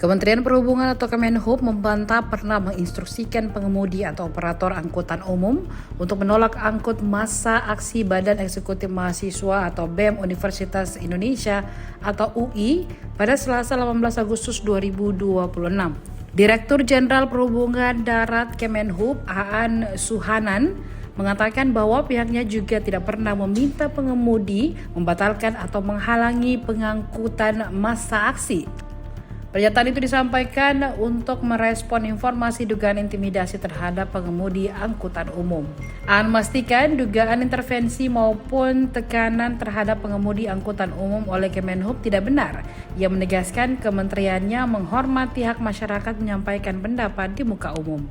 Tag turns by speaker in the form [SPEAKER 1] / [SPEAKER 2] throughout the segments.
[SPEAKER 1] Kementerian Perhubungan atau Kemenhub membantah pernah menginstruksikan pengemudi atau operator angkutan umum untuk menolak angkut massa aksi Badan Eksekutif Mahasiswa atau BEM Universitas Indonesia atau UI pada Selasa 18 Agustus 2026. Direktur Jenderal Perhubungan Darat Kemenhub, Aan Suhanan, mengatakan bahwa pihaknya juga tidak pernah meminta pengemudi membatalkan atau menghalangi pengangkutan massa aksi. Pernyataan itu disampaikan untuk merespon informasi dugaan intimidasi terhadap pengemudi angkutan umum. Aan memastikan dugaan intervensi maupun tekanan terhadap pengemudi angkutan umum oleh Kemenhub tidak benar. Ia menegaskan kementeriannya menghormati hak masyarakat menyampaikan pendapat di muka umum.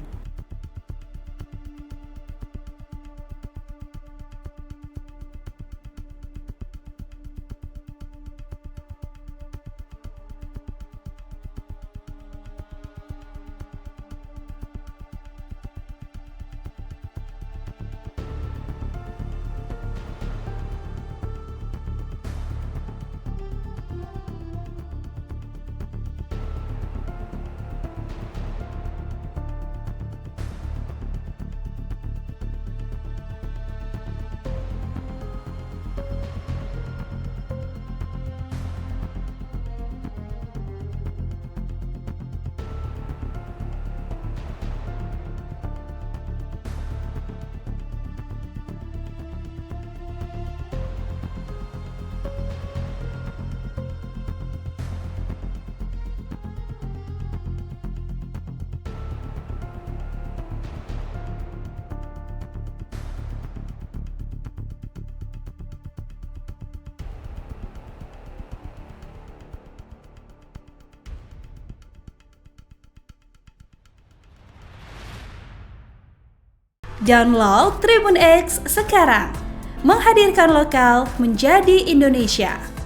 [SPEAKER 2] Download Tribun X sekarang, menghadirkan lokal menjadi Indonesia.